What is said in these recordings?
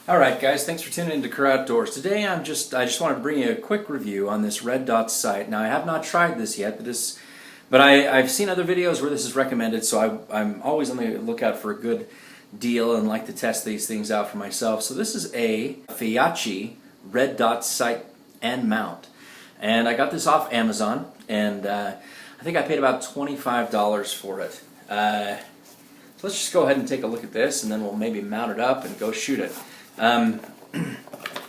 Alright guys, thanks for tuning in to Career Outdoors. Today I just want to bring you a quick review on this red dot sight. Now I have not tried this yet, but I've seen other videos where this is recommended, so I'm always on the lookout for a good deal and like to test these things out for myself. So this is a Feyachi red dot sight and mount. And I got this off Amazon, and I think I paid about $25 for it. So let's just go ahead and take a look at this, and then we'll maybe mount it up and go shoot it. Now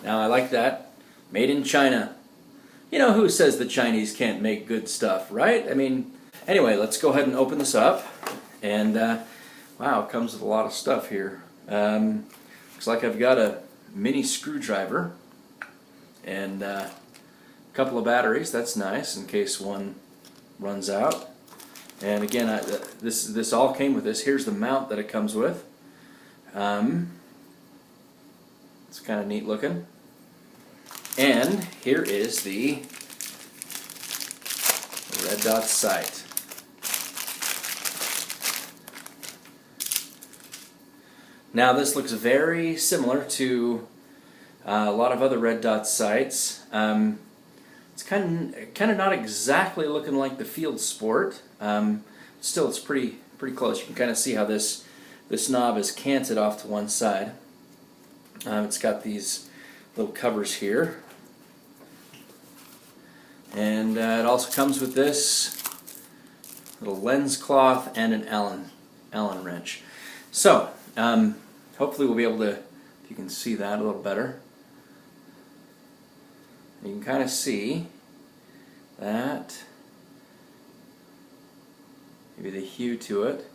I like that. Made in China. You know who says the Chinese can't make good stuff, right? I mean, anyway, let's go ahead and open this up. And wow, it comes with a lot of stuff here. Looks like I've got a mini screwdriver and a couple of batteries. That's nice in case one runs out. And again, this all came with this. Here's the mount that it comes with. It's kind of neat looking. And here is the red dot sight. Now this looks very similar to a lot of other red dot sights. It's kind of not exactly looking like the Field Sport. Still, it's pretty close. You can kind of see how this knob is canted off to one side. It's got these little covers here, and it also comes with this little lens cloth and an Allen wrench. So hopefully we'll be able to, if you can see that a little better, you can kind of see that, maybe the hue to it.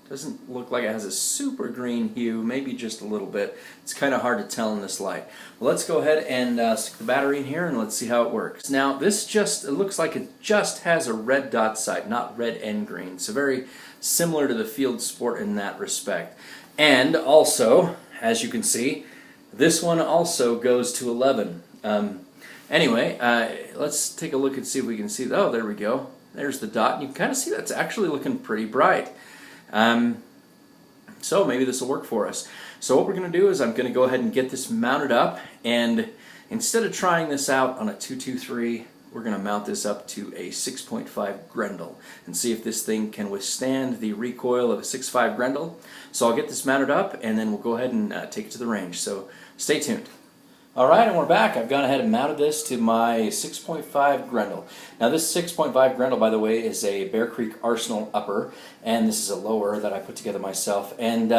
Doesn't look like it has a super green hue, maybe just a little bit. It's kind of hard to tell in this light. Well, let's go ahead and stick the battery in here and let's see how it works. Now this it looks like it just has a red dot sight, not red and green. So very similar to the Field Sport in that respect. And also, as you can see, this one also goes to 11. Anyway, let's take a look and see if we can see. Oh, there we go. There's the dot. And you can kind of see that's actually looking pretty bright. So maybe this will work for us. So what we're going to do is I'm going to go ahead and get this mounted up, and instead of trying this out on a 223, we're going to mount this up to a 6.5 Grendel and see if this thing can withstand the recoil of a 6.5 Grendel. So I'll get this mounted up and then we'll go ahead and take it to the range. So stay tuned. Alright, and we're back. I've gone ahead and mounted this to my 6.5 Grendel. Now this 6.5 Grendel, by the way, is a Bear Creek Arsenal upper, and this is a lower that I put together myself. And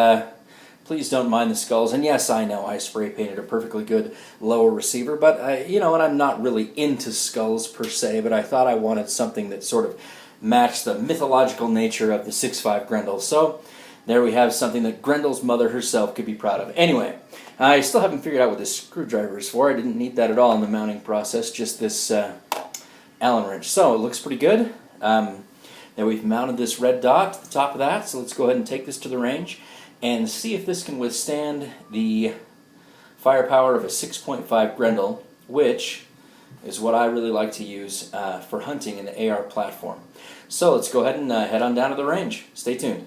please don't mind the skulls. And yes, I know I spray painted a perfectly good lower receiver, but you know, and I'm not really into skulls per se, but I thought I wanted something that sort of matched the mythological nature of the 6.5 Grendel. So there we have something that Grendel's mother herself could be proud of. Anyway, I still haven't figured out what this screwdriver is for. I didn't need that at all in the mounting process, just this Allen wrench. So it looks pretty good. Now we've mounted this red dot to the top of that, so let's go ahead and take this to the range and see if this can withstand the firepower of a 6.5 Grendel, which is what I really like to use for hunting in the AR platform. So let's go ahead and head on down to the range. Stay tuned.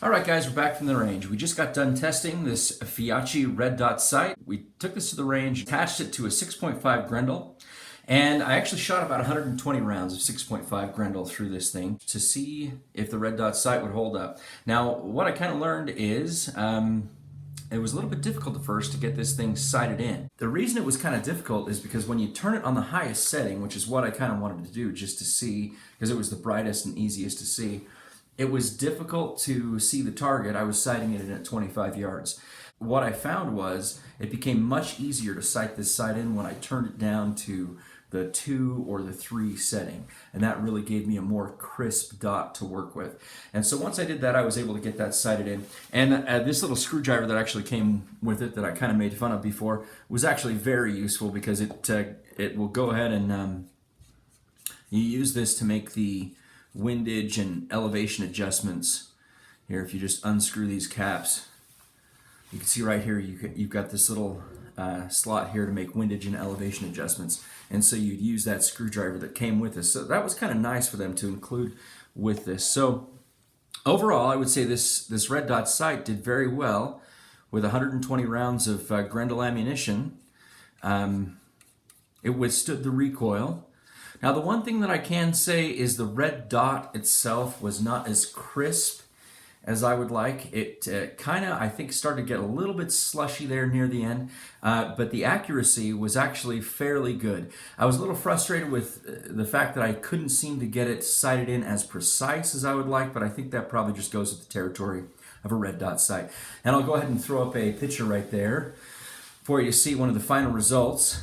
All right, guys, we're back from the range. We just got done testing this Feyachi red dot sight. We took this to the range, attached it to a 6.5 Grendel, and I actually shot about 120 rounds of 6.5 Grendel through this thing to see if the red dot sight would hold up. Now, what I kind of learned is it was a little bit difficult at first to get this thing sighted in. The reason it was kind of difficult is because when you turn it on the highest setting, which is what I kind of wanted to do just to see, because it was the brightest and easiest to see, it was difficult to see the target. I was sighting it in at 25 yards. What I found was it became much easier to sight this sight in when I turned it down to the 2 or the 3 setting, and that really gave me a more crisp dot to work with. And so once I did that, I was able to get that sighted in. And this little screwdriver that actually came with it that I kind of made fun of before was actually very useful, because it will go ahead and you use this to make the windage and elevation adjustments. Here, if you just unscrew these caps, you can see right here you've got this little slot here to make windage and elevation adjustments, and so you'd use that screwdriver that came with this. So that was kind of nice for them to include with this. So overall, I would say this red dot sight did very well with 120 rounds of Grendel ammunition. It withstood the recoil. Now, the one thing that I can say is the red dot itself was not as crisp as I would like. It kind of, I think, started to get a little bit slushy there near the end, but the accuracy was actually fairly good. I was a little frustrated with the fact that I couldn't seem to get it sighted in as precise as I would like, but I think that probably just goes with the territory of a red dot sight. And I'll go ahead and throw up a picture right there for you to see one of the final results.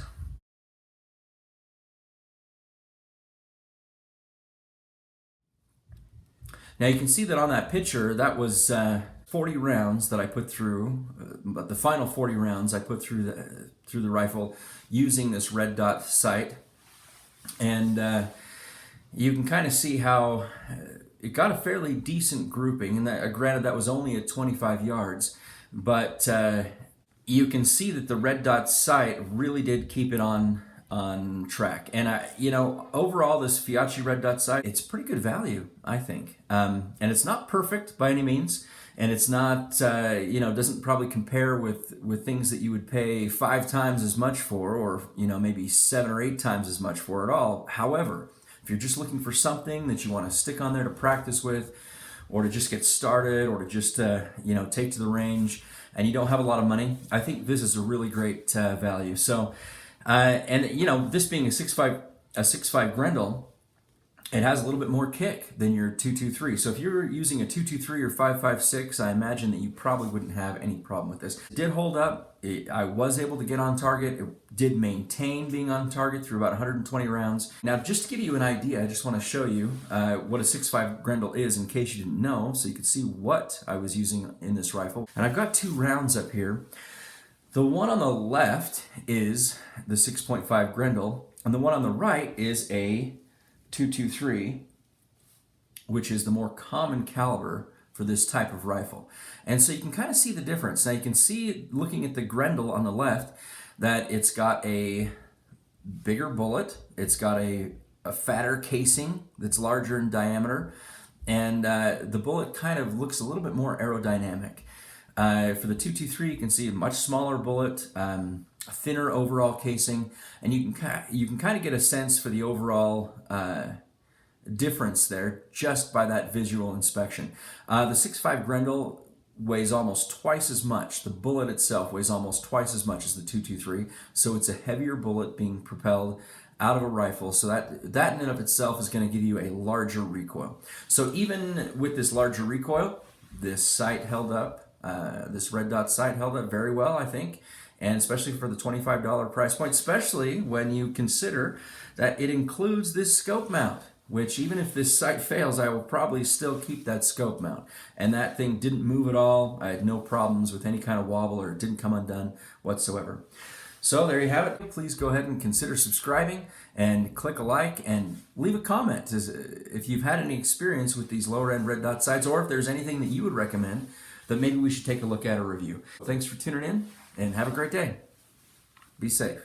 Now you can see that on that picture, that was 40 rounds that I put through, but the final 40 rounds I put through the rifle using this red dot sight. And you can kind of see how it got a fairly decent grouping, and that, granted that was only at 25 yards, but you can see that the red dot sight really did keep it on track. And overall, this Feyachi red dot sight, it's pretty good value, I think. And it's not perfect by any means, and it's not doesn't probably compare with things that you would pay 5 times as much for, or maybe 7 or 8 times as much for at all. However, if you're just looking for something that you want to stick on there to practice with, or to just get started, or to just take to the range, and you don't have a lot of money, I think this is a really great value. So. This being a 6.5 Grendel, it has a little bit more kick than your 223. So if you're using a 223 or 5.56, I imagine that you probably wouldn't have any problem with this. It did hold up. I was able to get on target. It did maintain being on target through about 120 rounds. Now, just to give you an idea, I just want to show you what a 6.5 Grendel is, in case you didn't know, so you could see what I was using in this rifle. And I've got 2 rounds up here. The one on the left is the 6.5 Grendel, and the one on the right is a 223, which is the more common caliber for this type of rifle. And so you can kind of see the difference. Now you can see, looking at the Grendel on the left, that it's got a bigger bullet, it's got a fatter casing that's larger in diameter, and the bullet kind of looks a little bit more aerodynamic. For the 223, you can see a much smaller bullet, a thinner overall casing, and you can kind of get a sense for the overall difference there just by that visual inspection. The 6.5 Grendel weighs almost twice as much. The bullet itself weighs almost twice as much as the 223, so it's a heavier bullet being propelled out of a rifle, so that in and of itself is going to give you a larger recoil. So even with this larger recoil, this sight held up. This red dot sight held up very well, I think, and especially for the $25 price point, especially when you consider that it includes this scope mount, which, even if this sight fails, I will probably still keep that scope mount. And that thing didn't move at all. I had no problems with any kind of wobble, or it didn't come undone whatsoever. So there you have it. Please go ahead and consider subscribing, and click a like, and leave a comment if you've had any experience with these lower end red dot sights, or if there's anything that you would recommend that maybe we should take a look at or review. Thanks for tuning in, and have a great day. Be safe.